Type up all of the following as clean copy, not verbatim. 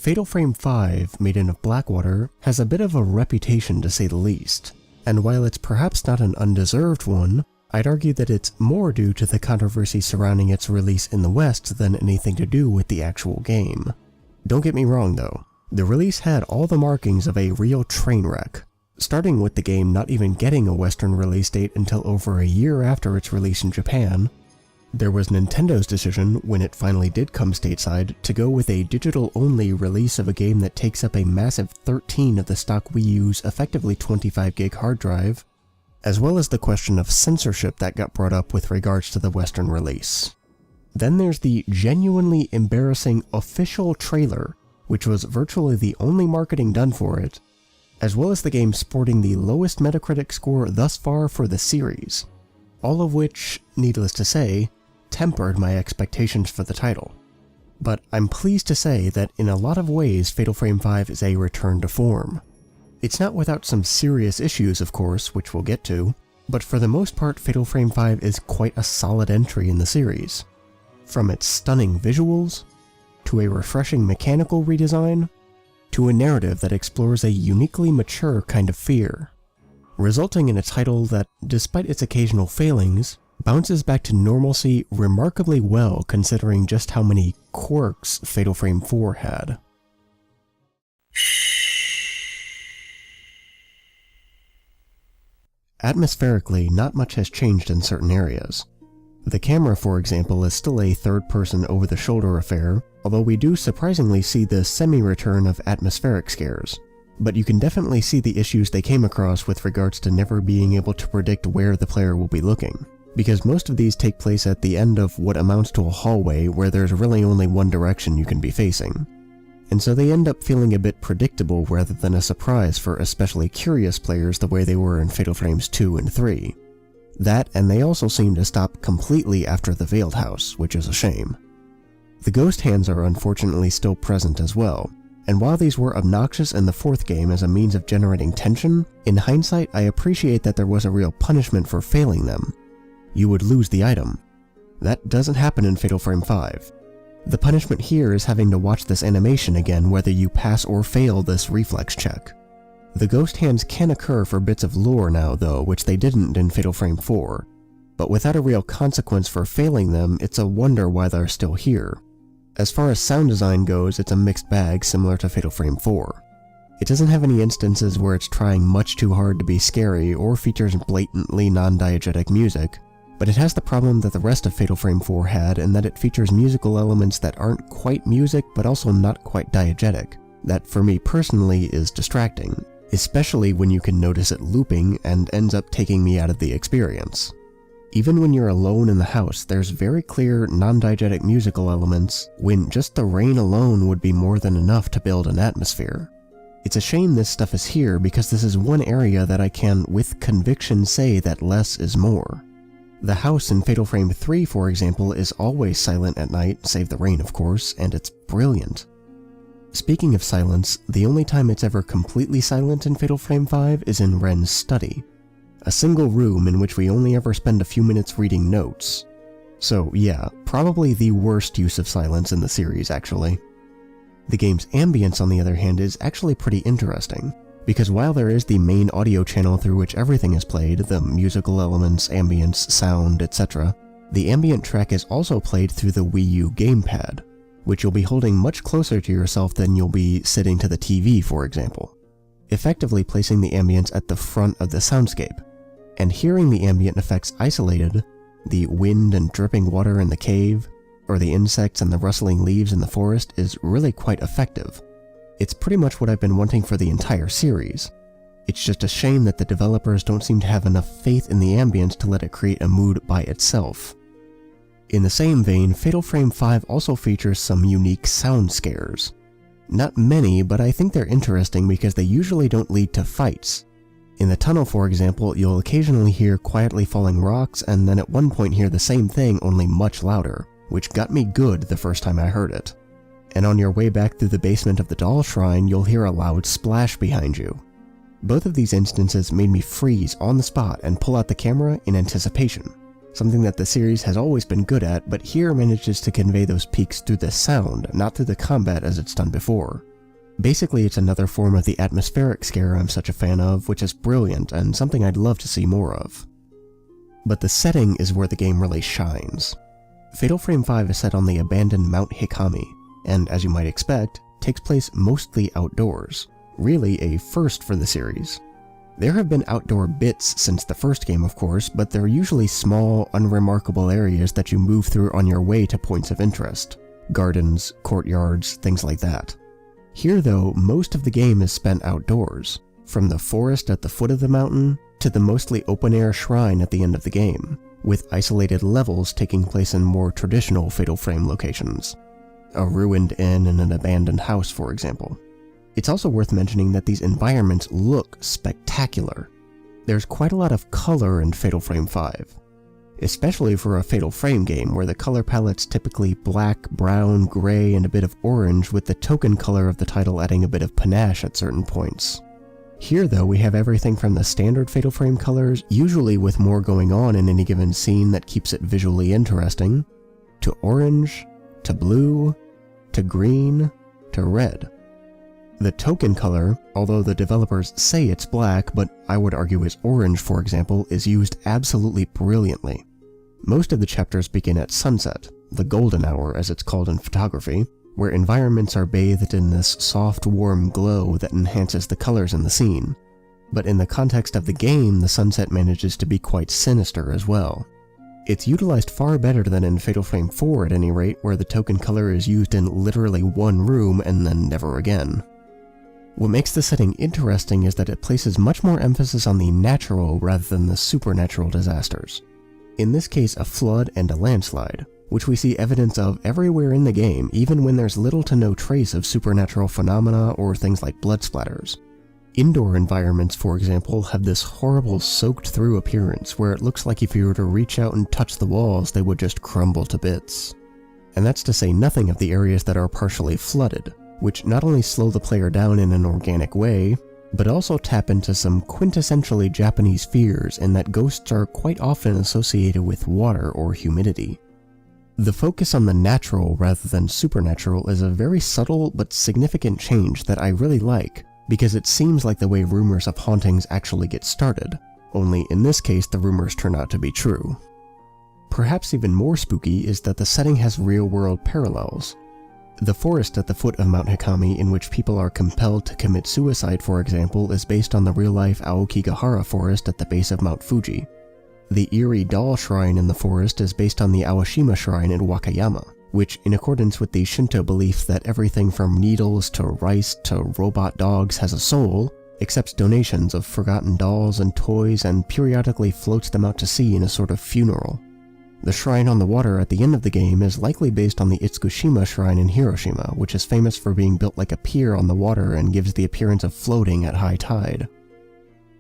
Fatal Frame 5, Maiden of Black Water, has a bit of a reputation to say the least, and while it's perhaps not an undeserved one, I'd argue that it's more due to the controversy surrounding its release in the West than anything to do with the actual game. Don't get me wrong though, the release had all the markings of a real train wreck, starting with the game not even getting a Western release date until over a year after its release in Japan. There was Nintendo's decision, when it finally did come stateside, to go with a digital-only release of a game that takes up a massive 13 of the stock Wii U's effectively 25 gig hard drive, as well as the question of censorship that got brought up with regards to the Western release. Then there's the genuinely embarrassing official trailer, which was virtually the only marketing done for it, as well as the game sporting the lowest Metacritic score thus far for the series, all of which, needless to say, tempered my expectations for the title. But I'm pleased to say that in a lot of ways Fatal Frame 5 is a return to form. It's not without some serious issues, of course, which we'll get to, but for the most part Fatal Frame 5 is quite a solid entry in the series. From its stunning visuals, to a refreshing mechanical redesign, to a narrative that explores a uniquely mature kind of fear, resulting in a title that, despite its occasional failings, bounces back to normalcy remarkably well considering just how many quirks Fatal Frame 4 had. Atmospherically, not much has changed in certain areas. The camera, for example, is still a third-person over-the-shoulder affair, although we do surprisingly see the semi-return of atmospheric scares. But you can definitely see the issues they came across with regards to never being able to predict where the player will be looking, because most of these take place at the end of what amounts to a hallway where there's really only one direction you can be facing. And so they end up feeling a bit predictable rather than a surprise for especially curious players the way they were in Fatal Frames 2 and 3. That, and they also seem to stop completely after the Veiled House, which is a shame. The ghost hands are unfortunately still present as well, and while these were obnoxious in the fourth game as a means of generating tension, in hindsight I appreciate that there was a real punishment for failing them. You would lose the item. That doesn't happen in Fatal Frame 5. The punishment here is having to watch this animation again whether you pass or fail this reflex check. The ghost hands can occur for bits of lore now though, which they didn't in Fatal Frame 4, but without a real consequence for failing them, it's a wonder why they're still here. As far as sound design goes, it's a mixed bag similar to Fatal Frame 4. It doesn't have any instances where it's trying much too hard to be scary or features blatantly non-diegetic music, but it has the problem that the rest of Fatal Frame 4 had in that it features musical elements that aren't quite music but also not quite diegetic. That for me personally is distracting, especially when you can notice it looping and ends up taking me out of the experience. Even when you're alone in the house, there's very clear non-diegetic musical elements when just the rain alone would be more than enough to build an atmosphere. It's a shame this stuff is here because this is one area that I can with conviction say that less is more. The house in Fatal Frame 3, for example, is always silent at night, save the rain of course, and it's brilliant. Speaking of silence, the only time it's ever completely silent in Fatal Frame 5 is in Ren's study. A single room in which we only ever spend a few minutes reading notes. So yeah, probably the worst use of silence in the series actually. The game's ambience on the other hand is actually pretty interesting, because while there is the main audio channel through which everything is played, the musical elements, ambience, sound, etc., the ambient track is also played through the Wii U gamepad, which you'll be holding much closer to yourself than you'll be sitting to the TV, for example, effectively placing the ambience at the front of the soundscape. And hearing the ambient effects isolated, the wind and dripping water in the cave, or the insects and the rustling leaves in the forest is really quite effective. It's pretty much what I've been wanting for the entire series. It's just a shame that the developers don't seem to have enough faith in the ambience to let it create a mood by itself. In the same vein, Fatal Frame 5 also features some unique sound scares. Not many, but I think they're interesting because they usually don't lead to fights. In the tunnel, for example, you'll occasionally hear quietly falling rocks and then at one point hear the same thing only much louder, which got me good the first time I heard it. And on your way back through the basement of the doll shrine, you'll hear a loud splash behind you. Both of these instances made me freeze on the spot and pull out the camera in anticipation, something that the series has always been good at, but here manages to convey those peaks through the sound, not through the combat as it's done before. Basically, it's another form of the atmospheric scare I'm such a fan of, which is brilliant and something I'd love to see more of. But the setting is where the game really shines. Fatal Frame 5 is set on the abandoned Mount Hikami, and as you might expect, takes place mostly outdoors, really a first for the series. There have been outdoor bits since the first game, of course, but they're usually small, unremarkable areas that you move through on your way to points of interest. Gardens, courtyards, things like that. Here though, most of the game is spent outdoors, from the forest at the foot of the mountain to the mostly open-air shrine at the end of the game, with isolated levels taking place in more traditional Fatal Frame locations. A ruined inn and an abandoned house, for example. It's also worth mentioning that these environments look spectacular. There's quite a lot of color in Fatal Frame 5, especially for a Fatal Frame game where the color palette's typically black, brown, gray, and a bit of orange, with the token color of the title adding a bit of panache at certain points. Here though, we have everything from the standard Fatal Frame colors, usually with more going on in any given scene that keeps it visually interesting, to orange, to blue, to green, to red. The token color, although the developers say it's black, but I would argue is orange for example, is used absolutely brilliantly. Most of the chapters begin at sunset, the golden hour as it's called in photography, where environments are bathed in this soft, warm glow that enhances the colors in the scene. But in the context of the game, the sunset manages to be quite sinister as well. It's utilized far better than in Fatal Frame 4 at any rate, where the token color is used in literally one room and then never again. What makes the setting interesting is that it places much more emphasis on the natural rather than the supernatural disasters. In this case, a flood and a landslide, which we see evidence of everywhere in the game, even when there's little to no trace of supernatural phenomena or things like blood splatters. Indoor environments, for example, have this horrible soaked-through appearance where it looks like if you were to reach out and touch the walls, they would just crumble to bits. And that's to say nothing of the areas that are partially flooded, which not only slow the player down in an organic way, but also tap into some quintessentially Japanese fears in that ghosts are quite often associated with water or humidity. The focus on the natural rather than supernatural is a very subtle but significant change that I really like, because it seems like the way rumors of hauntings actually get started, only in this case the rumors turn out to be true. Perhaps even more spooky is that the setting has real-world parallels. The forest at the foot of Mount Hikami in which people are compelled to commit suicide, for example, is based on the real-life Aokigahara forest at the base of Mount Fuji. The eerie doll shrine in the forest is based on the Awashima shrine in Wakayama, which, in accordance with the Shinto belief that everything from needles to rice to robot dogs has a soul, accepts donations of forgotten dolls and toys and periodically floats them out to sea in a sort of funeral. The shrine on the water at the end of the game is likely based on the Itsukushima shrine in Hiroshima, which is famous for being built like a pier on the water and gives the appearance of floating at high tide.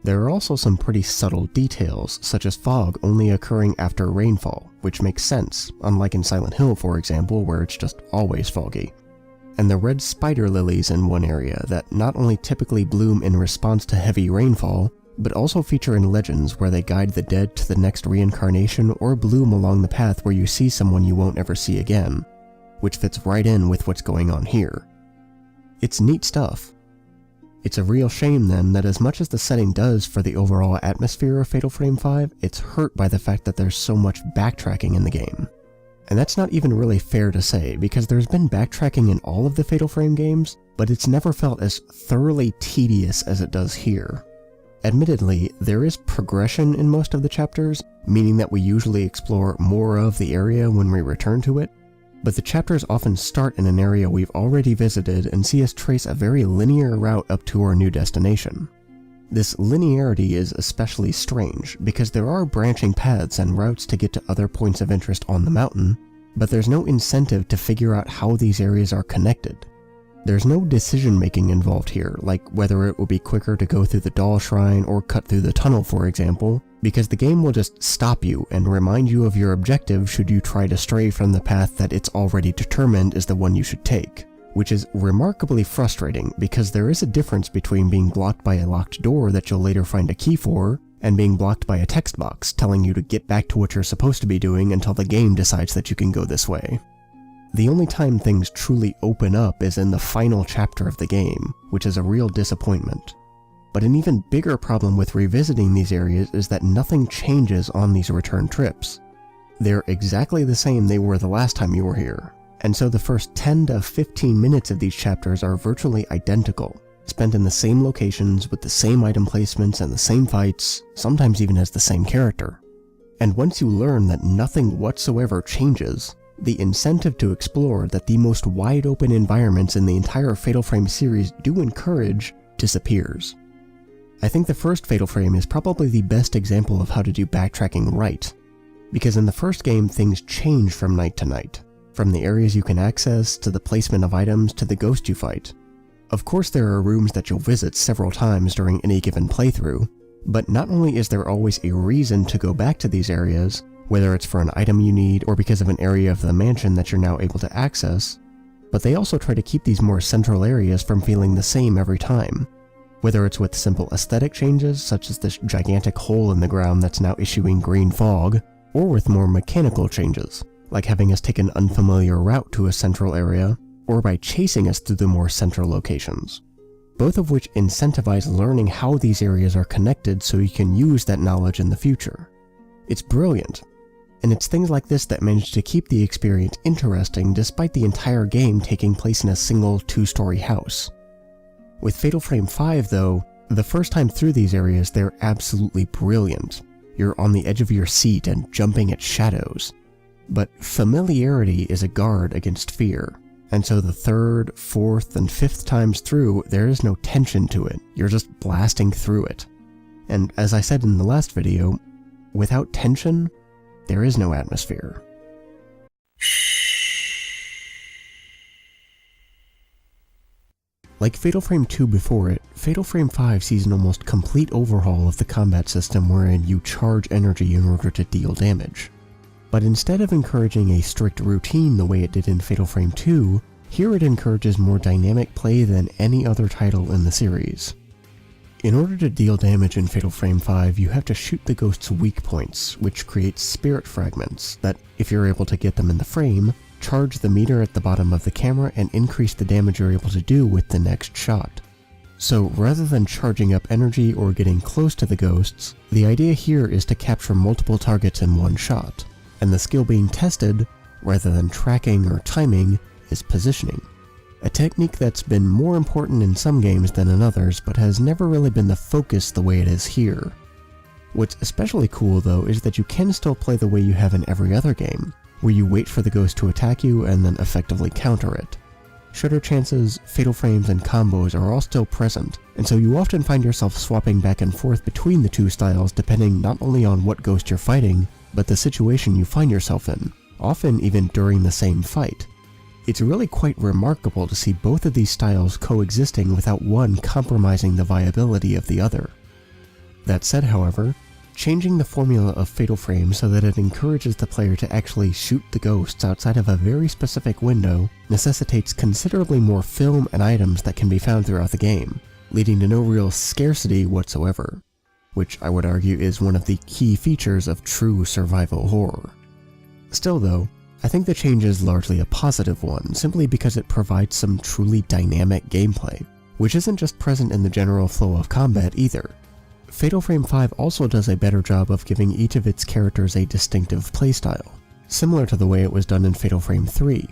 There are also some pretty subtle details, such as fog only occurring after rainfall, which makes sense, unlike in Silent Hill for example, where it's just always foggy. And the red spider lilies in one area that not only typically bloom in response to heavy rainfall, but also feature in legends where they guide the dead to the next reincarnation or bloom along the path where you see someone you won't ever see again, which fits right in with what's going on here. It's neat stuff. It's a real shame then that as much as the setting does for the overall atmosphere of Fatal Frame 5, it's hurt by the fact that there's so much backtracking in the game. And that's not even really fair to say, because there's been backtracking in all of the Fatal Frame games, but it's never felt as thoroughly tedious as it does here. Admittedly, there is progression in most of the chapters, meaning that we usually explore more of the area when we return to it, but the chapters often start in an area we've already visited and see us trace a very linear route up to our new destination. This linearity is especially strange, because there are branching paths and routes to get to other points of interest on the mountain, but there's no incentive to figure out how these areas are connected. There's no decision-making involved here, like whether it will be quicker to go through the doll shrine or cut through the tunnel, for example, because the game will just stop you and remind you of your objective should you try to stray from the path that it's already determined is the one you should take, which is remarkably frustrating because there is a difference between being blocked by a locked door that you'll later find a key for, and being blocked by a text box telling you to get back to what you're supposed to be doing until the game decides that you can go this way. The only time things truly open up is in the final chapter of the game, which is a real disappointment. But an even bigger problem with revisiting these areas is that nothing changes on these return trips. They're exactly the same they were the last time you were here, and so the first 10 to 15 minutes of these chapters are virtually identical, spent in the same locations with the same item placements and the same fights, sometimes even as the same character. And once you learn that nothing whatsoever changes, the incentive to explore that the most wide open environments in the entire Fatal Frame series do encourage disappears. I think the first Fatal Frame is probably the best example of how to do backtracking right, because in the first game things change from night to night, from the areas you can access, to the placement of items, to the ghost you fight. Of course there are rooms that you'll visit several times during any given playthrough, but not only is there always a reason to go back to these areas, whether it's for an item you need or because of an area of the mansion that you're now able to access, but they also try to keep these more central areas from feeling the same every time. Whether it's with simple aesthetic changes, such as this gigantic hole in the ground that's now issuing green fog, or with more mechanical changes, like having us take an unfamiliar route to a central area, or by chasing us through the more central locations. Both of which incentivize learning how these areas are connected so you can use that knowledge in the future. It's brilliant, and it's things like this that manage to keep the experience interesting despite the entire game taking place in a single 2-story house. With Fatal Frame 5 though, the first time through these areas they're absolutely brilliant. You're on the edge of your seat and jumping at shadows. But familiarity is a guard against fear, and so the 3rd, 4th, and 5th times through there is no tension to it, you're just blasting through it. And as I said in the last video, without tension, there is no atmosphere. Like Fatal Frame 2 before it, Fatal Frame 5 sees an almost complete overhaul of the combat system wherein you charge energy in order to deal damage. But instead of encouraging a strict routine the way it did in Fatal Frame 2, here it encourages more dynamic play than any other title in the series. In order to deal damage in Fatal Frame 5, you have to shoot the ghost's weak points, which creates spirit fragments that, if you're able to get them in the frame, charge the meter at the bottom of the camera and increase the damage you're able to do with the next shot. So rather than charging up energy or getting close to the ghosts, the idea here is to capture multiple targets in one shot, and the skill being tested, rather than tracking or timing, is positioning. A technique that's been more important in some games than in others, but has never really been the focus the way it is here. What's especially cool though is that you can still play the way you have in every other game, where you wait for the ghost to attack you and then effectively counter it. Shutter chances, fatal frames, and combos are all still present, and so you often find yourself swapping back and forth between the two styles depending not only on what ghost you're fighting, but the situation you find yourself in, often even during the same fight. It's really quite remarkable to see both of these styles coexisting without one compromising the viability of the other. That said, however, changing the formula of Fatal Frame so that it encourages the player to actually shoot the ghosts outside of a very specific window necessitates considerably more film and items that can be found throughout the game, leading to no real scarcity whatsoever, which I would argue is one of the key features of true survival horror. Still though, I think the change is largely a positive one, simply because it provides some truly dynamic gameplay, which isn't just present in the general flow of combat either. Fatal Frame 5 also does a better job of giving each of its characters a distinctive playstyle, similar to the way it was done in Fatal Frame 3.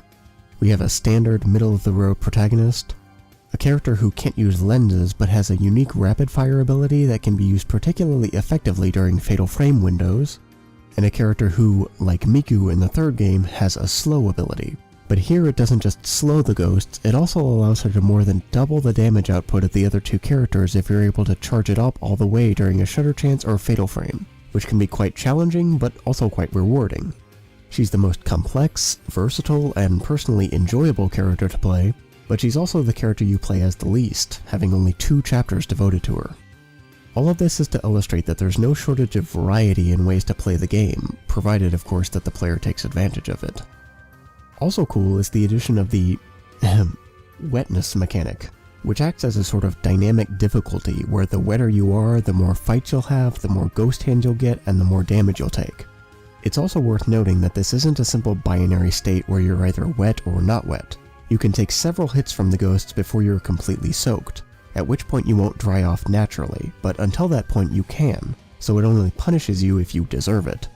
We have a standard middle-of-the-road protagonist, a character who can't use lenses but has a unique rapid-fire ability that can be used particularly effectively during Fatal Frame windows, and a character who, like Miku in the third game, has a slow ability. But here it doesn't just slow the ghosts, it also allows her to more than double the damage output of the other two characters if you're able to charge it up all the way during a Shutter Chance or Fatal Frame, which can be quite challenging but also quite rewarding. She's the most complex, versatile, and personally enjoyable character to play, but she's also the character you play as the least, having only 2 chapters devoted to her. All of this is to illustrate that there's no shortage of variety in ways to play the game, provided of course that the player takes advantage of it. Also cool is the addition of the wetness mechanic, which acts as a sort of dynamic difficulty where the wetter you are, the more fights you'll have, the more ghost hands you'll get, and the more damage you'll take. It's also worth noting that this isn't a simple binary state where you're either wet or not wet. You can take several hits from the ghosts before you're completely soaked, at which point you won't dry off naturally, but until that point you can, so it only punishes you if you deserve it.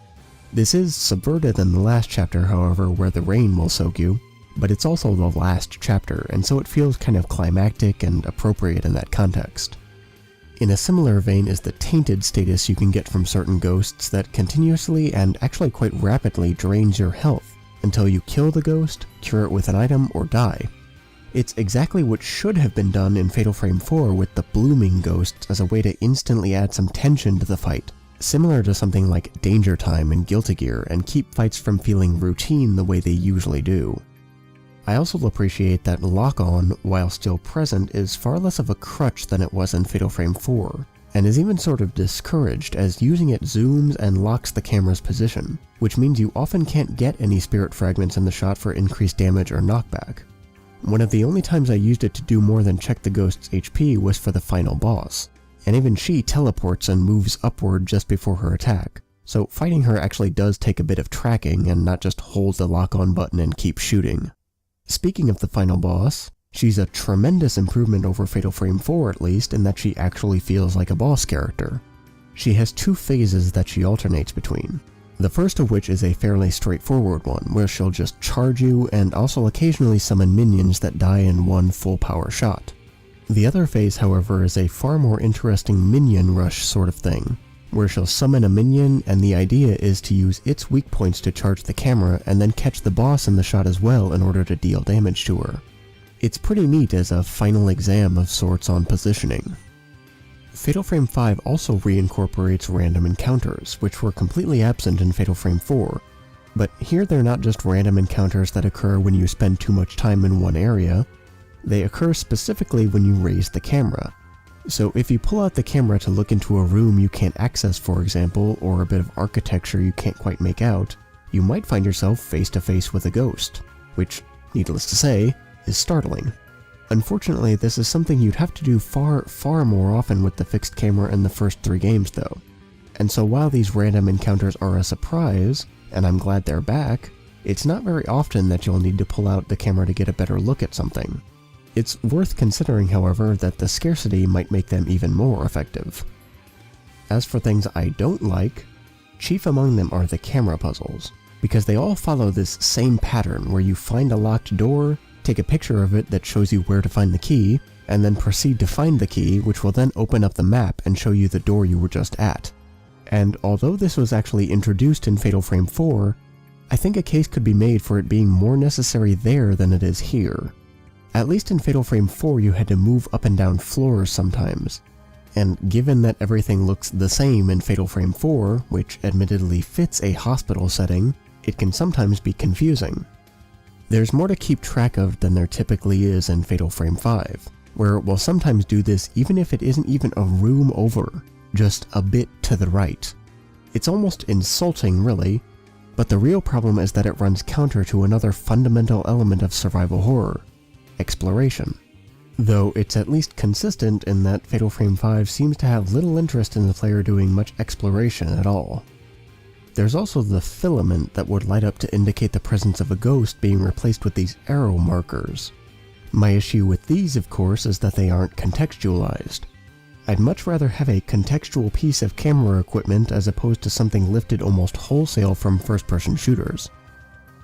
This is subverted in the last chapter, however, where the rain will soak you, but it's also the last chapter, and so it feels kind of climactic and appropriate in that context. In a similar vein is the tainted status you can get from certain ghosts that continuously and actually quite rapidly drains your health until you kill the ghost, cure it with an item, or die. It's exactly what should have been done in Fatal Frame 4 with the blooming ghosts as a way to instantly add some tension to the fight, similar to something like Danger Time in Guilty Gear, and keep fights from feeling routine the way they usually do. I also appreciate that lock-on, while still present, is far less of a crutch than it was in Fatal Frame 4, and is even sort of discouraged as using it zooms and locks the camera's position, which means you often can't get any spirit fragments in the shot for increased damage or knockback. One of the only times I used it to do more than check the ghost's HP was for the final boss, and even she teleports and moves upward just before her attack, so fighting her actually does take a bit of tracking and not just hold the lock-on button and keep shooting. Speaking of the final boss, she's a tremendous improvement over Fatal Frame 4 at least in that she actually feels like a boss character. She has two phases that she alternates between, the first of which is a fairly straightforward one where she'll just charge you and also occasionally summon minions that die in one full power shot. The other phase, however, is a far more interesting minion rush sort of thing, where she'll summon a minion and the idea is to use its weak points to charge the camera and then catch the boss in the shot as well in order to deal damage to her. It's pretty neat as a final exam of sorts on positioning. Fatal Frame 5 also reincorporates random encounters, which were completely absent in Fatal Frame 4, but here they're not just random encounters that occur when you spend too much time in one area, they occur specifically when you raise the camera. So if you pull out the camera to look into a room you can't access, for example, or a bit of architecture you can't quite make out, you might find yourself face to face with a ghost, which, needless to say, is startling. Unfortunately, this is something you'd have to do far more often with the fixed camera in the first 3 games though. And so while these random encounters are a surprise, and I'm glad they're back, it's not very often that you'll need to pull out the camera to get a better look at something. It's worth considering, however, that the scarcity might make them even more effective. As for things I don't like, chief among them are the camera puzzles, because they all follow this same pattern where you find a locked door, take a picture of it that shows you where to find the key, and then proceed to find the key, which will then open up the map and show you the door you were just at. And although this was actually introduced in Fatal Frame 4, I think a case could be made for it being more necessary there than it is here. At least in Fatal Frame 4 you had to move up and down floors sometimes, and given that everything looks the same in Fatal Frame 4, which admittedly fits a hospital setting, it can sometimes be confusing. There's more to keep track of than there typically is in Fatal Frame 5, where it will sometimes do this even if it isn't even a room over, just a bit to the right. It's almost insulting really, but the real problem is that it runs counter to another fundamental element of survival horror: exploration. Though it's at least consistent in that Fatal Frame 5 seems to have little interest in the player doing much exploration at all. There's also the filament that would light up to indicate the presence of a ghost being replaced with these arrow markers. My issue with these, of course, is that they aren't contextualized. I'd much rather have a contextual piece of camera equipment as opposed to something lifted almost wholesale from first-person shooters.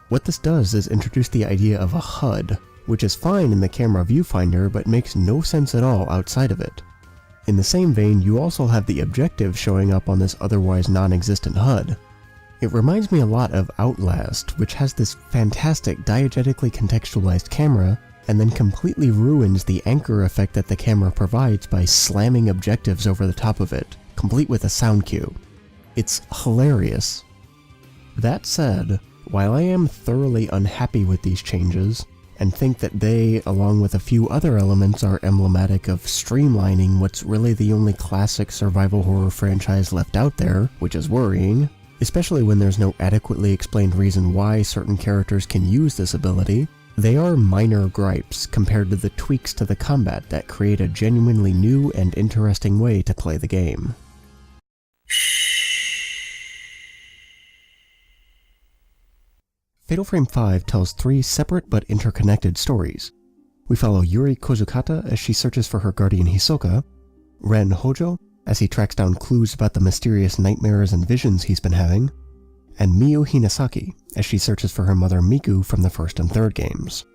What this does is introduce the idea of a HUD, which is fine in the camera viewfinder but makes no sense at all outside of it. In the same vein, you also have the objective showing up on this otherwise non-existent HUD. It reminds me a lot of Outlast, which has this fantastic diegetically contextualized camera, and then completely ruins the anchor effect that the camera provides by slamming objectives over the top of it, complete with a sound cue. It's hilarious. That said, while I am thoroughly unhappy with these changes, and think that they, along with a few other elements, are emblematic of streamlining what's really the only classic survival horror franchise left out there, which is worrying, especially when there's no adequately explained reason why certain characters can use this ability, they are minor gripes compared to the tweaks to the combat that create a genuinely new and interesting way to play the game. Fatal Frame 5 tells 3 separate but interconnected stories. We follow Yuri Kozukata as she searches for her guardian Hisoka, Ren Hojo as he tracks down clues about the mysterious nightmares and visions he's been having, and Miyu Hinasaki as she searches for her mother Miku from the first and third games.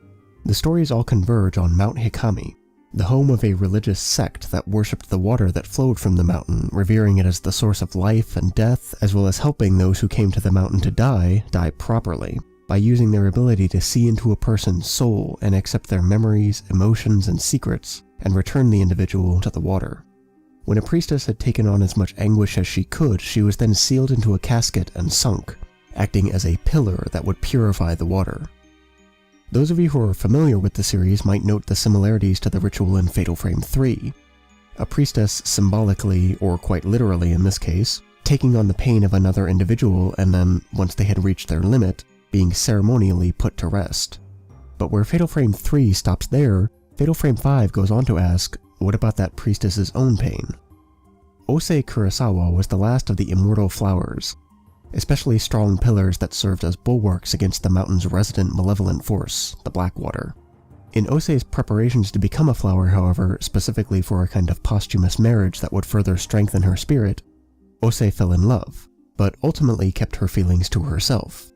The stories all converge on Mount Hikami, the home of a religious sect that worshipped the water that flowed from the mountain, revering it as the source of life and death, as well as helping those who came to the mountain to die properly, by using their ability to see into a person's soul and accept their memories, emotions, and secrets, and return the individual to the water. When a priestess had taken on as much anguish as she could, she was then sealed into a casket and sunk, acting as a pillar that would purify the water. Those of you who are familiar with the series might note the similarities to the ritual in Fatal Frame 3. A priestess symbolically, or quite literally in this case, taking on the pain of another individual and then, once they had reached their limit, being ceremonially put to rest. But where Fatal Frame 3 stops there, Fatal Frame 5 goes on to ask, what about that priestess's own pain? Osei Kurosawa was the last of the immortal flowers, especially strong pillars that served as bulwarks against the mountain's resident malevolent force, the Black Water. In Osei's preparations to become a flower, however, specifically for a kind of posthumous marriage that would further strengthen her spirit, Osei fell in love, but ultimately kept her feelings to herself.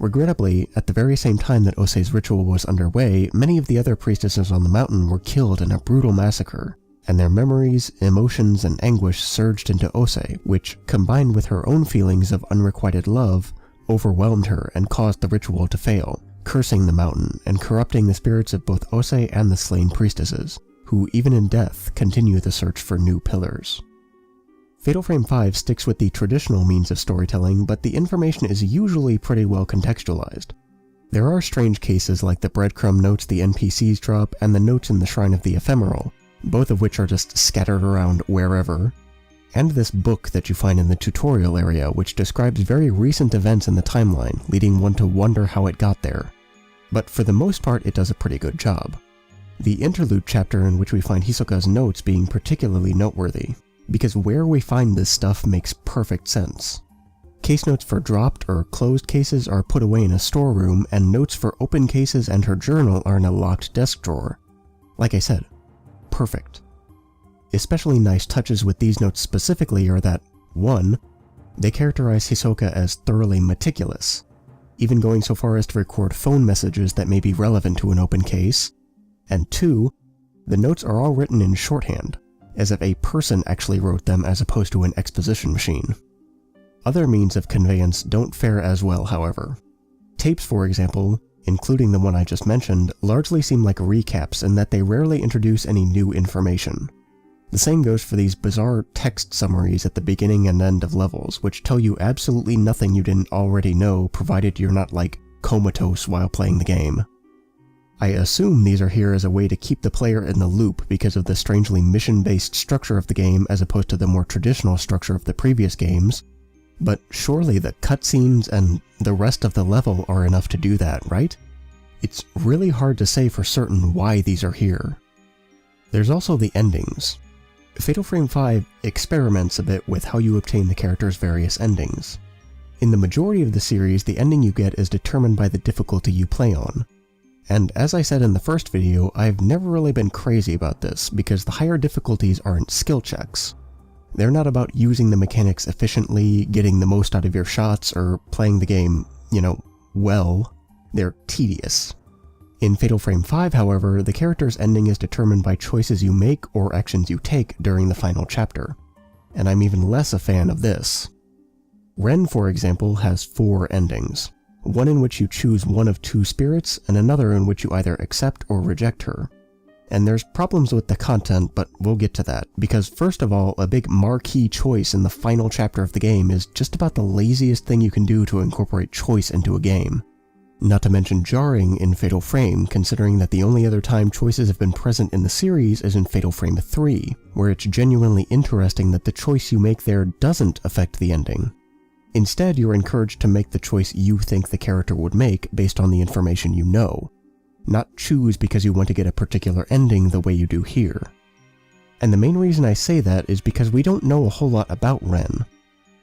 Regrettably, at the very same time that Osei's ritual was underway, many of the other priestesses on the mountain were killed in a brutal massacre, and their memories, emotions, and anguish surged into Osei, which, combined with her own feelings of unrequited love, overwhelmed her and caused the ritual to fail, cursing the mountain and corrupting the spirits of both Osei and the slain priestesses, who even in death continue the search for new pillars. Fatal Frame 5 sticks with the traditional means of storytelling, but the information is usually pretty well contextualized. There are strange cases like the breadcrumb notes the NPCs drop and the notes in the Shrine of the Ephemeral, both of which are just scattered around wherever, and this book that you find in the tutorial area, which describes very recent events in the timeline, leading one to wonder how it got there. But for the most part, it does a pretty good job. The interlude chapter in which we find Hisoka's notes being particularly noteworthy, because where we find this stuff makes perfect sense. Case notes for dropped or closed cases are put away in a storeroom, and notes for open cases and her journal are in a locked desk drawer. Like I said, perfect. Especially nice touches with these notes specifically are that, 1. They characterize Hisoka as thoroughly meticulous, even going so far as to record phone messages that may be relevant to an open case, and 2. The notes are all written in shorthand, as if a person actually wrote them as opposed to an exposition machine. Other means of conveyance don't fare as well, however. Tapes, for example, including the one I just mentioned, largely seem like recaps in that they rarely introduce any new information. The same goes for these bizarre text summaries at the beginning and end of levels, which tell you absolutely nothing you didn't already know, provided you're not, like, comatose while playing the game. I assume these are here as a way to keep the player in the loop because of the strangely mission-based structure of the game as opposed to the more traditional structure of the previous games, but surely the cutscenes and the rest of the level are enough to do that, right? It's really hard to say for certain why these are here. There's also the endings. Fatal Frame 5 experiments a bit with how you obtain the character's various endings. In the majority of the series, the ending you get is determined by the difficulty you play on. And as I said in the first video, I've never really been crazy about this, because the higher difficulties aren't skill checks. They're not about using the mechanics efficiently, getting the most out of your shots, or playing the game, well. They're tedious. In Fatal Frame 5, however, the character's ending is determined by choices you make or actions you take during the final chapter. And I'm even less a fan of this. Ren, for example, has 4 endings. One in which you choose one of 2 spirits, and another in which you either accept or reject her. And there's problems with the content, but we'll get to that, because first of all, a big marquee choice in the final chapter of the game is just about the laziest thing you can do to incorporate choice into a game. Not to mention jarring in Fatal Frame, considering that the only other time choices have been present in the series is in Fatal Frame 3, where it's genuinely interesting that the choice you make there doesn't affect the ending. Instead, you're encouraged to make the choice you think the character would make based on the information you know, not choose because you want to get a particular ending the way you do here. And the main reason I say that is because we don't know a whole lot about Ren.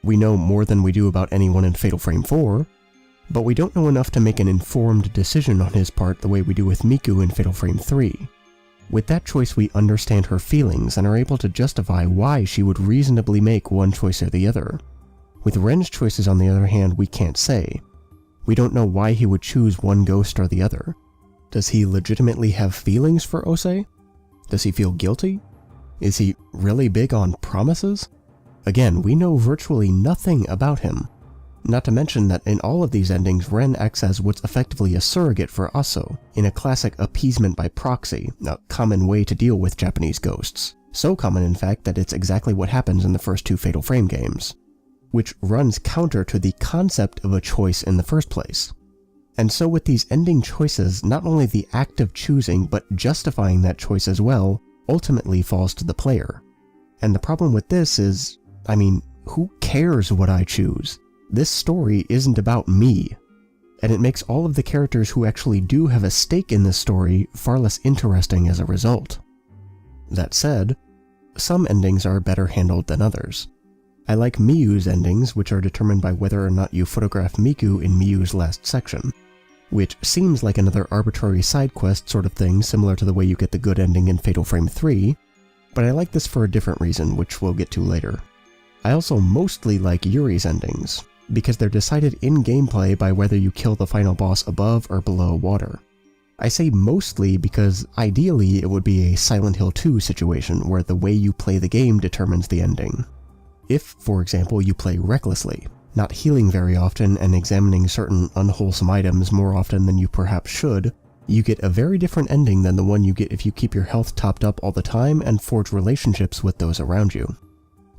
We know more than we do about anyone in Fatal Frame 4. But we don't know enough to make an informed decision on his part the way we do with Miku in Fatal Frame 3. With that choice we understand her feelings and are able to justify why she would reasonably make one choice or the other. With Ren's choices on the other hand, we can't say. We don't know why he would choose one ghost or the other. Does he legitimately have feelings for Ose? Does he feel guilty? Is he really big on promises? Again, we know virtually nothing about him. Not to mention that in all of these endings, Ren acts as what's effectively a surrogate for Aso, in a classic appeasement by proxy, a common way to deal with Japanese ghosts. So common in fact that it's exactly what happens in the first two Fatal Frame games, which runs counter to the concept of a choice in the first place. And so with these ending choices, not only the act of choosing, but justifying that choice as well, ultimately falls to the player. And the problem with this is, who cares what I choose? This story isn't about me, and it makes all of the characters who actually do have a stake in this story far less interesting as a result. That said, some endings are better handled than others. I like Miyu's endings, which are determined by whether or not you photograph Miku in Miyu's last section, which seems like another arbitrary side quest sort of thing similar to the way you get the good ending in Fatal Frame 3, but I like this for a different reason, which we'll get to later. I also mostly like Yuri's endings, because they're decided in gameplay by whether you kill the final boss above or below water. I say mostly because ideally it would be a Silent Hill 2 situation where the way you play the game determines the ending. If, for example, you play recklessly, not healing very often and examining certain unwholesome items more often than you perhaps should, you get a very different ending than the one you get if you keep your health topped up all the time and forge relationships with those around you.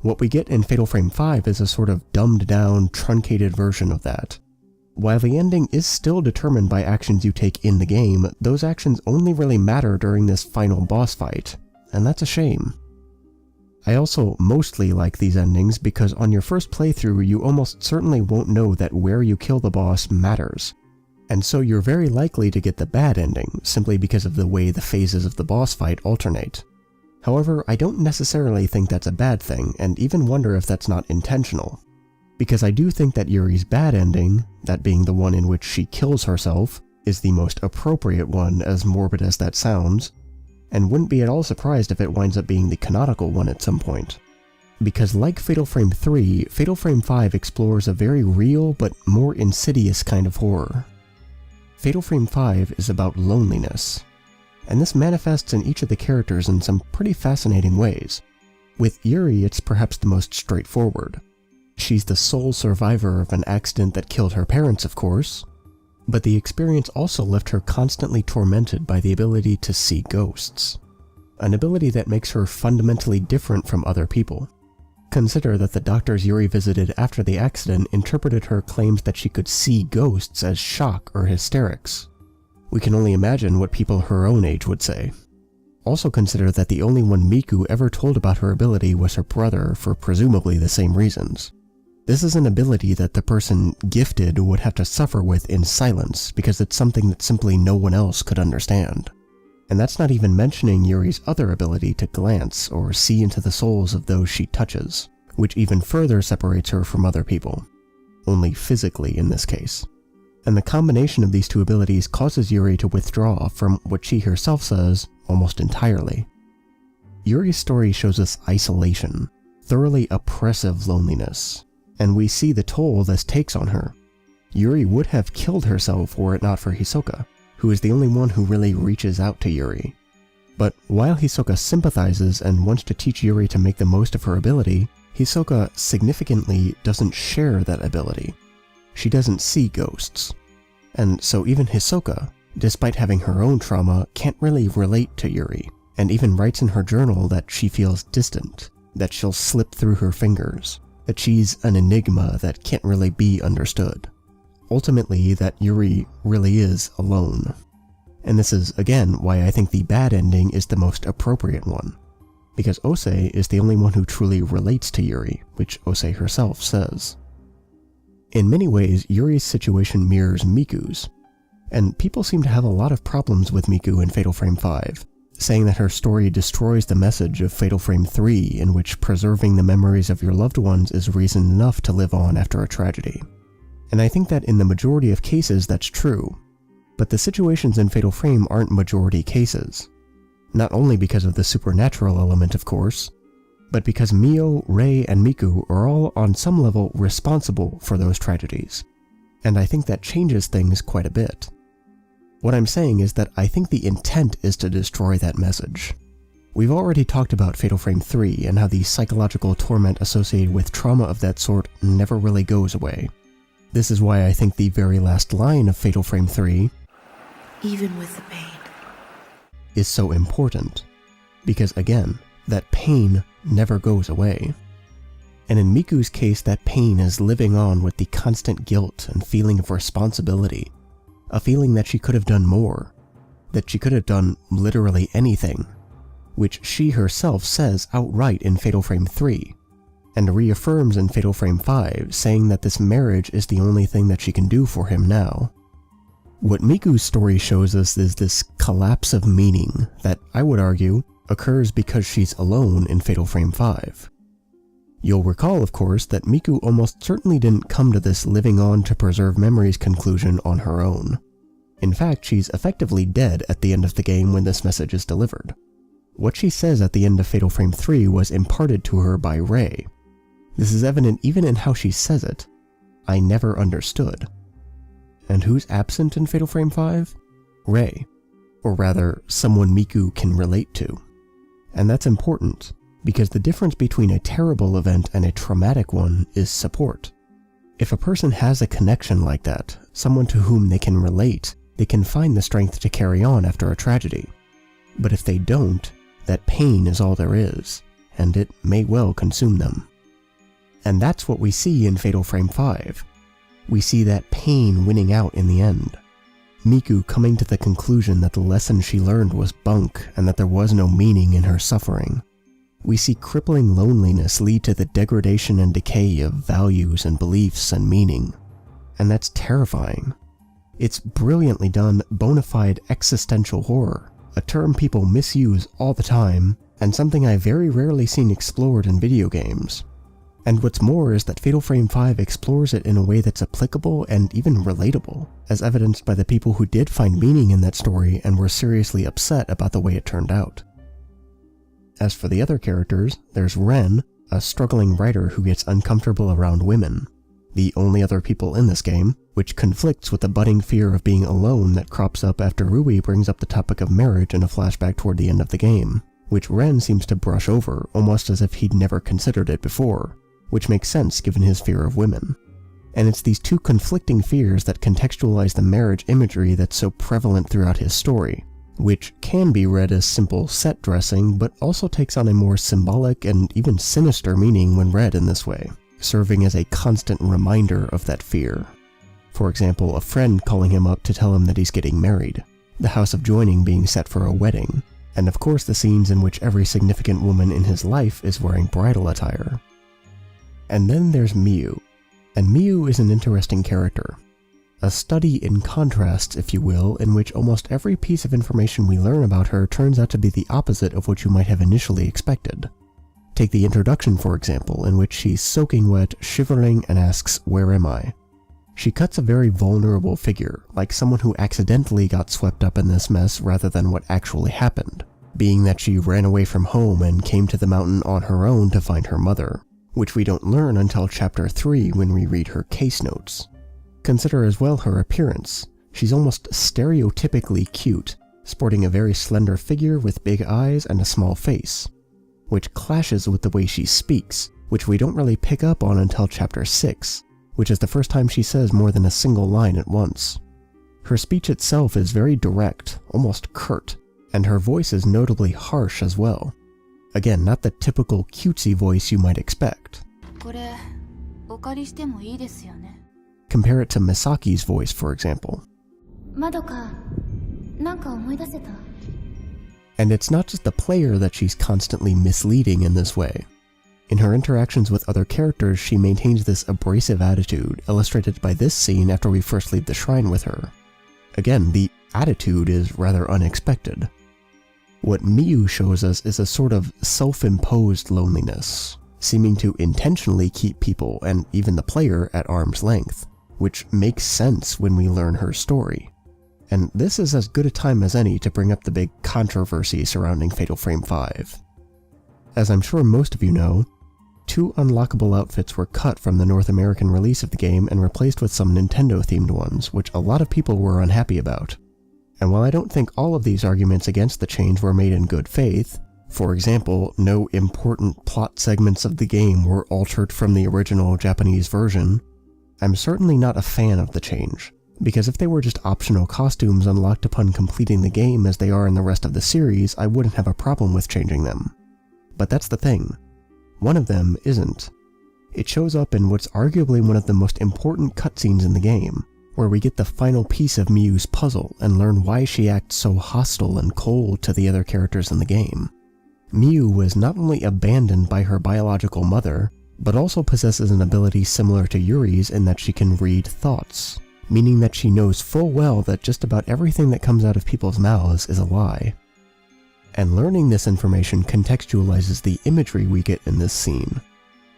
What we get in Fatal Frame 5 is a sort of dumbed down, truncated version of that. While the ending is still determined by actions you take in the game, those actions only really matter during this final boss fight, and that's a shame. I also mostly like these endings because on your first playthrough you almost certainly won't know that where you kill the boss matters, and so you're very likely to get the bad ending simply because of the way the phases of the boss fight alternate. However, I don't necessarily think that's a bad thing, and even wonder if that's not intentional. Because I do think that Yuri's bad ending, that being the one in which she kills herself, is the most appropriate one, as morbid as that sounds, and wouldn't be at all surprised if it winds up being the canonical one at some point. Because like Fatal Frame 3, Fatal Frame 5 explores a very real but more insidious kind of horror. Fatal Frame 5 is about loneliness, and this manifests in each of the characters in some pretty fascinating ways. With Yuri, it's perhaps the most straightforward. She's the sole survivor of an accident that killed her parents, of course, but the experience also left her constantly tormented by the ability to see ghosts, an ability that makes her fundamentally different from other people. Consider that the doctors Yuri visited after the accident interpreted her claims that she could see ghosts as shock or hysterics. We can only imagine what people her own age would say. Also consider that the only one Miku ever told about her ability was her brother for presumably the same reasons. This is an ability that the person gifted would have to suffer with in silence because it's something that simply no one else could understand. And that's not even mentioning Yuri's other ability to glance or see into the souls of those she touches, which even further separates her from other people. Only physically in this case. And the combination of these two abilities causes Yuri to withdraw from what she herself says almost entirely. Yuri's story shows us isolation, thoroughly oppressive loneliness, and we see the toll this takes on her. Yuri would have killed herself were it not for Hisoka, who is the only one who really reaches out to Yuri. But while Hisoka sympathizes and wants to teach Yuri to make the most of her ability, Hisoka significantly doesn't share that ability. She doesn't see ghosts. And so even Hisoka, despite having her own trauma, can't really relate to Yuri, and even writes in her journal that she feels distant, that she'll slip through her fingers, that she's an enigma that can't really be understood. Ultimately, that Yuri really is alone. And this is, again, why I think the bad ending is the most appropriate one. Because Ose is the only one who truly relates to Yuri, which Ose herself says. In many ways, Yuri's situation mirrors Miku's, and people seem to have a lot of problems with Miku in Fatal Frame 5, saying that her story destroys the message of Fatal Frame 3, in which preserving the memories of your loved ones is reason enough to live on after a tragedy. And I think that in the majority of cases that's true, but the situations in Fatal Frame aren't majority cases. Not only because of the supernatural element, of course, but because Mio, Rei, and Miku are all on some level responsible for those tragedies. And I think that changes things quite a bit. What I'm saying is that I think the intent is to destroy that message. We've already talked about Fatal Frame 3 and how the psychological torment associated with trauma of that sort never really goes away. This is why I think the very last line of Fatal Frame 3, even with the pain, is so important. Because again, that pain never goes away. And in Miku's case, that pain is living on with the constant guilt and feeling of responsibility. A feeling that she could have done more. That she could have done literally anything. Which she herself says outright in Fatal Frame 3. And reaffirms in Fatal Frame 5, saying that this marriage is the only thing that she can do for him now. What Miku's story shows us is this collapse of meaning that, I would argue, occurs because she's alone in Fatal Frame 5. You'll recall, of course, that Miku almost certainly didn't come to this living on to preserve memories conclusion on her own. In fact, she's effectively dead at the end of the game when this message is delivered. What she says at the end of Fatal Frame 3 was imparted to her by Rei. This is evident even in how she says it. I never understood. And who's absent in Fatal Frame 5? Rei. Or rather, someone Miku can relate to. And that's important, because the difference between a terrible event and a traumatic one is support. If a person has a connection like that, someone to whom they can relate, they can find the strength to carry on after a tragedy. But if they don't, that pain is all there is, and it may well consume them. And that's what we see in Fatal Frame 5. We see that pain winning out in the end. Miku coming to the conclusion that the lesson she learned was bunk and that there was no meaning in her suffering. We see crippling loneliness lead to the degradation and decay of values and beliefs and meaning. And that's terrifying. It's brilliantly done bona fide existential horror, a term people misuse all the time, and something I've very rarely seen explored in video games. And what's more is that Fatal Frame 5 explores it in a way that's applicable and even relatable, as evidenced by the people who did find meaning in that story and were seriously upset about the way it turned out. As for the other characters, there's Ren, a struggling writer who gets uncomfortable around women, the only other people in this game, which conflicts with the budding fear of being alone that crops up after Rui brings up the topic of marriage in a flashback toward the end of the game, which Ren seems to brush over almost as if he'd never considered it before, which makes sense given his fear of women. And it's these two conflicting fears that contextualize the marriage imagery that's so prevalent throughout his story, which can be read as simple set dressing, but also takes on a more symbolic and even sinister meaning when read in this way, serving as a constant reminder of that fear. For example, a friend calling him up to tell him that he's getting married, the house of joining being set for a wedding, and of course the scenes in which every significant woman in his life is wearing bridal attire. And then there's Miu, and Miu is an interesting character. A study in contrasts, if you will, in which almost every piece of information we learn about her turns out to be the opposite of what you might have initially expected. Take the introduction, for example, in which she's soaking wet, shivering, and asks, "Where am I?" She cuts a very vulnerable figure, like someone who accidentally got swept up in this mess rather than what actually happened, being that she ran away from home and came to the mountain on her own to find her mother, which we don't learn until Chapter 3 when we read her case notes. Consider as well her appearance. She's almost stereotypically cute, sporting a very slender figure with big eyes and a small face, which clashes with the way she speaks, which we don't really pick up on until Chapter 6, which is the first time she says more than a single line at once. Her speech itself is very direct, almost curt, and her voice is notably harsh as well. Again, not the typical cutesy voice you might expect. Compare it to Misaki's voice, for example. And it's not just the player that she's constantly misleading in this way. In her interactions with other characters, she maintains this abrasive attitude, illustrated by this scene after we first leave the shrine with her. Again, the attitude is rather unexpected. What Miu shows us is a sort of self-imposed loneliness, seeming to intentionally keep people, and even the player, at arm's length, which makes sense when we learn her story. And this is as good a time as any to bring up the big controversy surrounding Fatal Frame 5. As I'm sure most of you know, 2 unlockable outfits were cut from the North American release of the game and replaced with some Nintendo-themed ones, which a lot of people were unhappy about. And while I don't think all of these arguments against the change were made in good faith, for example, no important plot segments of the game were altered from the original Japanese version, I'm certainly not a fan of the change, because if they were just optional costumes unlocked upon completing the game as they are in the rest of the series, I wouldn't have a problem with changing them. But that's the thing. One of them isn't. It shows up in what's arguably one of the most important cutscenes in the game, where we get the final piece of Miu's puzzle and learn why she acts so hostile and cold to the other characters in the game. Miu was not only abandoned by her biological mother, but also possesses an ability similar to Yuri's in that she can read thoughts, meaning that she knows full well that just about everything that comes out of people's mouths is a lie. And learning this information contextualizes the imagery we get in this scene.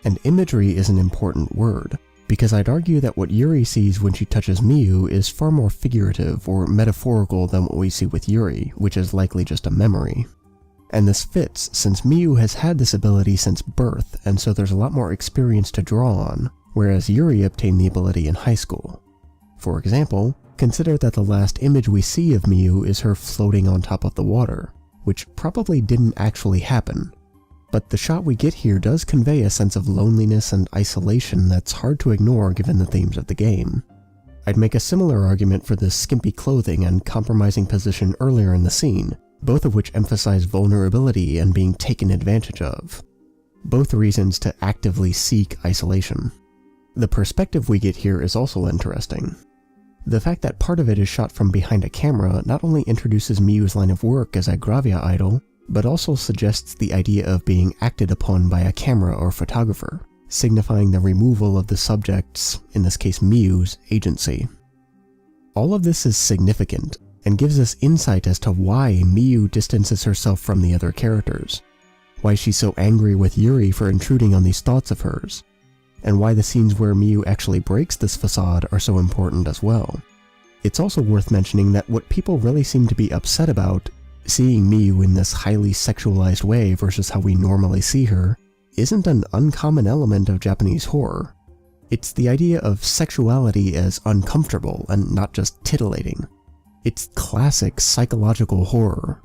And imagery is an important word, because I'd argue that what Yuri sees when she touches Miu is far more figurative or metaphorical than what we see with Yuri, which is likely just a memory. And this fits since Miu has had this ability since birth, and so there's a lot more experience to draw on, whereas Yuri obtained the ability in high school. For example, consider that the last image we see of Miu is her floating on top of the water, which probably didn't actually happen. But the shot we get here does convey a sense of loneliness and isolation that's hard to ignore given the themes of the game. I'd make a similar argument for the skimpy clothing and compromising position earlier in the scene, both of which emphasize vulnerability and being taken advantage of. Both reasons to actively seek isolation. The perspective we get here is also interesting. The fact that part of it is shot from behind a camera not only introduces Miu's line of work as a Gravia idol, but also suggests the idea of being acted upon by a camera or photographer, signifying the removal of the subject's, in this case Miu's, agency. All of this is significant, and gives us insight as to why Miu distances herself from the other characters, why she's so angry with Yuri for intruding on these thoughts of hers, and why the scenes where Miu actually breaks this facade are so important as well. It's also worth mentioning that what people really seem to be upset about, seeing Miu in this highly sexualized way versus how we normally see her, isn't an uncommon element of Japanese horror. It's the idea of sexuality as uncomfortable and not just titillating. It's classic psychological horror.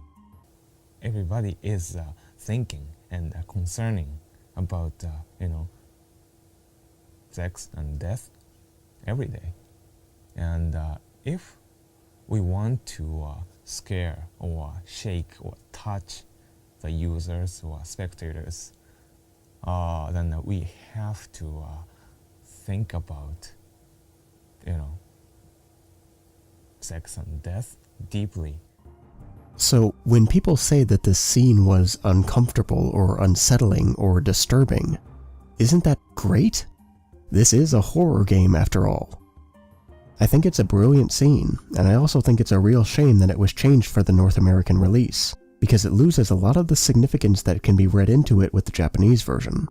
Everybody is thinking and concerning about, sex and death every day. And if we want to scare or shake or touch the users or spectators, then we have to think about, sex and death deeply. So when people say that this scene was uncomfortable or unsettling or disturbing, isn't that great? This is a horror game after all. I think it's a brilliant scene, and I also think it's a real shame that it was changed for the North American release, because it loses a lot of the significance that can be read into it with the Japanese version.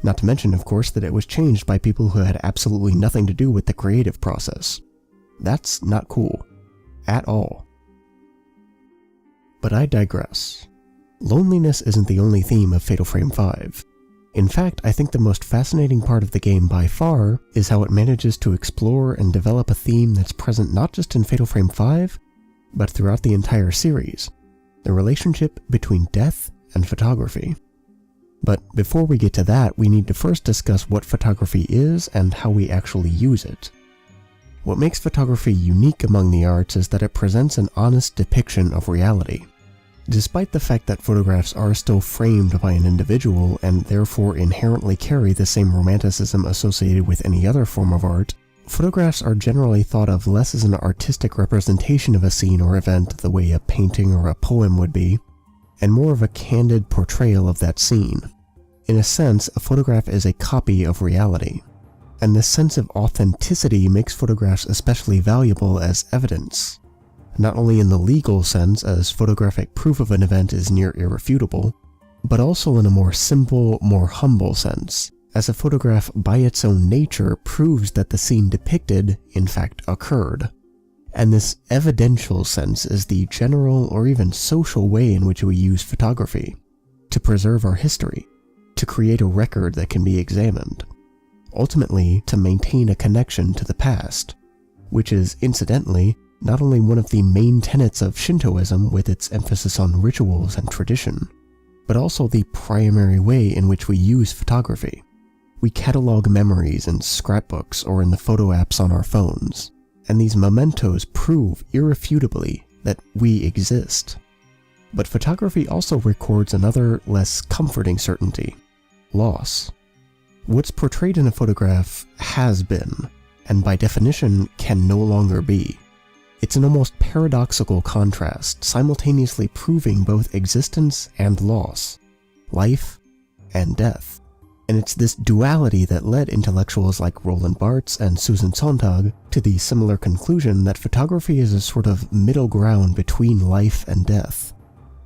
Not to mention, of course, that it was changed by people who had absolutely nothing to do with the creative process. That's not cool. At all. But I digress. Loneliness isn't the only theme of Fatal Frame 5. In fact, I think the most fascinating part of the game by far is how it manages to explore and develop a theme that's present not just in Fatal Frame 5, but throughout the entire series, the relationship between death and photography. But before we get to that, we need to first discuss what photography is and how we actually use it. What makes photography unique among the arts is that it presents an honest depiction of reality. Despite the fact that photographs are still framed by an individual and therefore inherently carry the same romanticism associated with any other form of art, photographs are generally thought of less as an artistic representation of a scene or event the way a painting or a poem would be, and more of a candid portrayal of that scene. In a sense, a photograph is a copy of reality. And this sense of authenticity makes photographs especially valuable as evidence. Not only in the legal sense, as photographic proof of an event is near irrefutable, but also in a more simple, more humble sense, as a photograph by its own nature proves that the scene depicted, in fact, occurred. And this evidential sense is the general or even social way in which we use photography to preserve our history, to create a record that can be examined, ultimately to maintain a connection to the past, which is, incidentally, not only one of the main tenets of Shintoism with its emphasis on rituals and tradition, but also the primary way in which we use photography. We catalog memories in scrapbooks or in the photo apps on our phones, and these mementos prove irrefutably that we exist. But photography also records another, less comforting certainty: loss. What's portrayed in a photograph has been, and by definition can no longer be. It's an almost paradoxical contrast, simultaneously proving both existence and loss, life and death. And it's this duality that led intellectuals like Roland Barthes and Susan Sontag to the similar conclusion that photography is a sort of middle ground between life and death.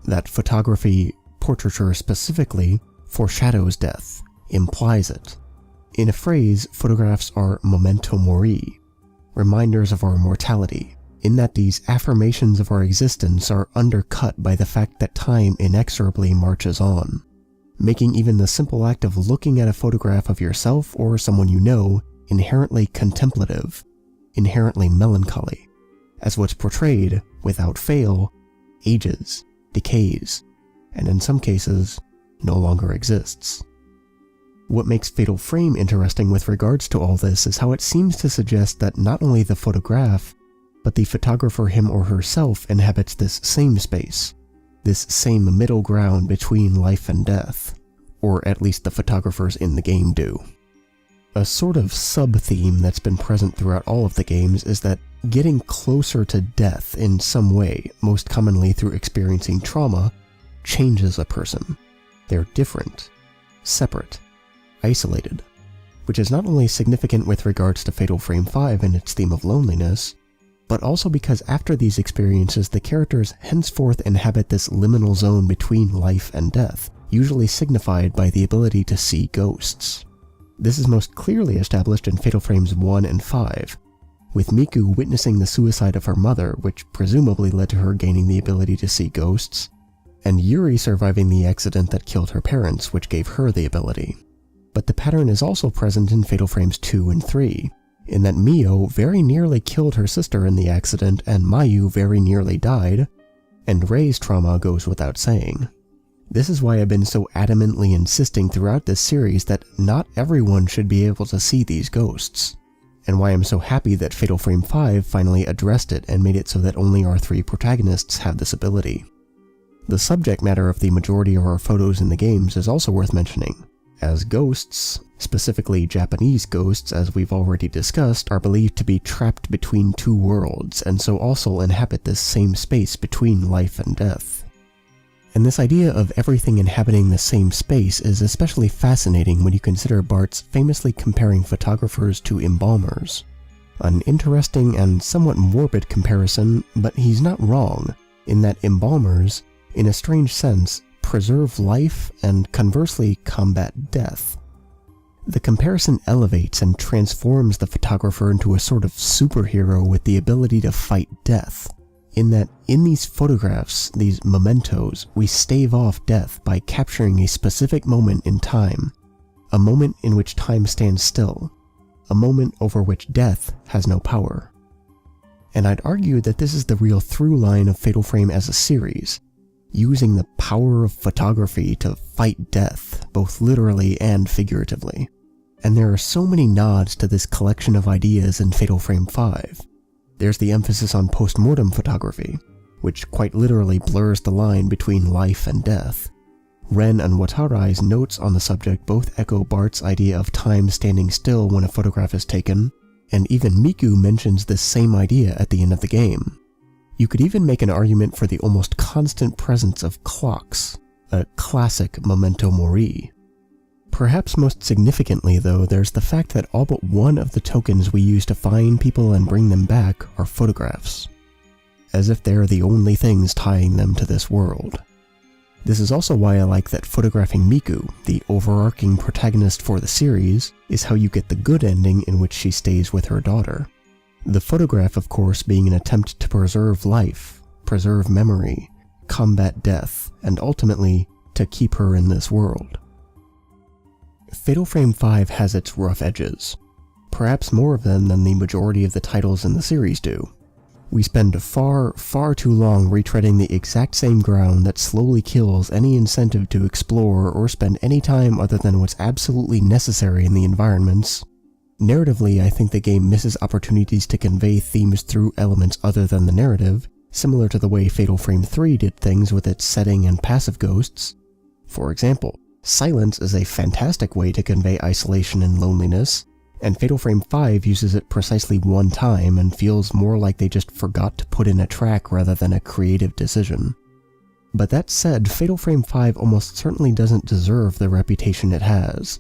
That photography, portraiture specifically, foreshadows death, implies it. In a phrase, photographs are memento mori, reminders of our mortality, in that these affirmations of our existence are undercut by the fact that time inexorably marches on, making even the simple act of looking at a photograph of yourself or someone you know inherently contemplative, inherently melancholy, as what's portrayed, without fail, ages, decays, and in some cases, no longer exists. What makes Fatal Frame interesting with regards to all this is how it seems to suggest that not only the photograph, but the photographer him or herself inhabits this same space, this same middle ground between life and death, or at least the photographers in the game do. A sort of sub-theme that's been present throughout all of the games is that getting closer to death in some way, most commonly through experiencing trauma, changes a person. They're different, separate, isolated, which is not only significant with regards to Fatal Frame 5 and its theme of loneliness, but also because after these experiences the characters henceforth inhabit this liminal zone between life and death, usually signified by the ability to see ghosts. This is most clearly established in Fatal Frames 1 and 5, with Miku witnessing the suicide of her mother, which presumably led to her gaining the ability to see ghosts, and Yuri surviving the accident that killed her parents, which gave her the ability. But the pattern is also present in Fatal Frames 2 and 3, in that Mio very nearly killed her sister in the accident and Mayu very nearly died, and Rei's trauma goes without saying. This is why I've been so adamantly insisting throughout this series that not everyone should be able to see these ghosts, and why I'm so happy that Fatal Frame 5 finally addressed it and made it so that only our three protagonists have this ability. The subject matter of the majority of our photos in the games is also worth mentioning, as ghosts, specifically Japanese ghosts as we've already discussed, are believed to be trapped between two worlds and so also inhabit this same space between life and death. And this idea of everything inhabiting the same space is especially fascinating when you consider Barthes famously comparing photographers to embalmers. An interesting and somewhat morbid comparison, but he's not wrong, in that embalmers, in a strange sense, preserve life and conversely combat death. The comparison elevates and transforms the photographer into a sort of superhero with the ability to fight death, in that in these photographs, these mementos, we stave off death by capturing a specific moment in time, a moment in which time stands still, a moment over which death has no power. And I'd argue that this is the real through line of Fatal Frame as a series, using the power of photography to fight death, both literally and figuratively. And there are so many nods to this collection of ideas in Fatal Frame 5. There's the emphasis on post-mortem photography, which quite literally blurs the line between life and death. Ren and Watarai's notes on the subject both echo Bart's idea of time standing still when a photograph is taken, and even Miku mentions this same idea at the end of the game. You could even make an argument for the almost constant presence of clocks, a classic memento mori. Perhaps most significantly though, there's the fact that all but one of the tokens we use to find people and bring them back are photographs, as if they're the only things tying them to this world. This is also why I like that photographing Miku, the overarching protagonist for the series, is how you get the good ending in which she stays with her daughter. The photograph, of course, being an attempt to preserve life, preserve memory, combat death, and ultimately, to keep her in this world. Fatal Frame 5 has its rough edges, perhaps more of them than the majority of the titles in the series do. We spend far, far too long retreading the exact same ground that slowly kills any incentive to explore or spend any time other than what's absolutely necessary in the environments. Narratively, I think the game misses opportunities to convey themes through elements other than the narrative, similar to the way Fatal Frame 3 did things with its setting and passive ghosts. For example, silence is a fantastic way to convey isolation and loneliness, and Fatal Frame 5 uses it precisely one time and feels more like they just forgot to put in a track rather than a creative decision. But that said, Fatal Frame 5 almost certainly doesn't deserve the reputation it has.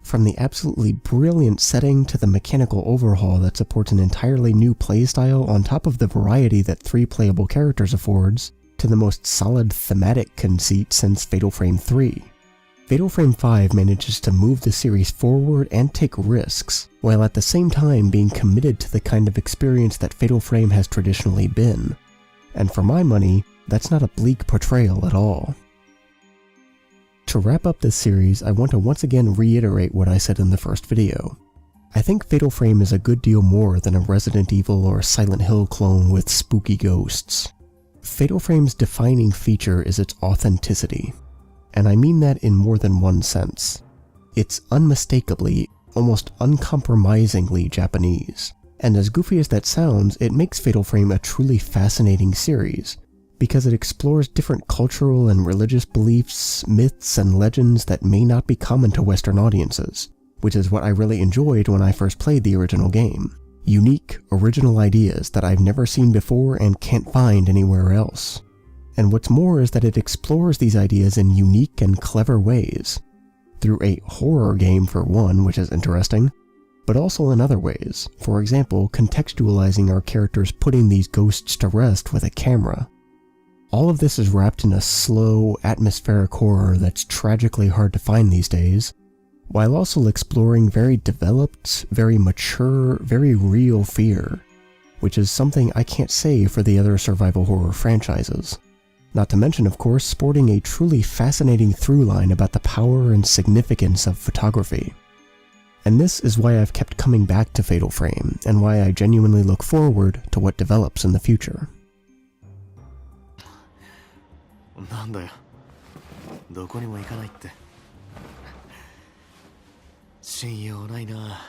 From the absolutely brilliant setting to the mechanical overhaul that supports an entirely new playstyle on top of the variety that 3 playable characters affords, to the most solid thematic conceit since Fatal Frame 3. Fatal Frame 5 manages to move the series forward and take risks, while at the same time being committed to the kind of experience that Fatal Frame has traditionally been. And for my money, that's not a bleak portrayal at all. To wrap up this series, I want to once again reiterate what I said in the first video. I think Fatal Frame is a good deal more than a Resident Evil or Silent Hill clone with spooky ghosts. Fatal Frame's defining feature is its authenticity. And I mean that in more than one sense. It's unmistakably, almost uncompromisingly Japanese. And as goofy as that sounds, it makes Fatal Frame a truly fascinating series, because it explores different cultural and religious beliefs, myths, and legends that may not be common to Western audiences, which is what I really enjoyed when I first played the original game. Unique, original ideas that I've never seen before and can't find anywhere else. And what's more is that it explores these ideas in unique and clever ways. Through a horror game for one, which is interesting, but also in other ways, for example, contextualizing our characters putting these ghosts to rest with a camera. All of this is wrapped in a slow, atmospheric horror that's tragically hard to find these days, while also exploring very developed, very mature, very real fear, which is something I can't say for the other survival horror franchises. Not to mention, of course, sporting a truly fascinating through line about the power and significance of photography. And this is why I've kept coming back to Fatal Frame, and why I genuinely look forward to what develops in the future. なんだよ、どこにも行かないって。信用ないな。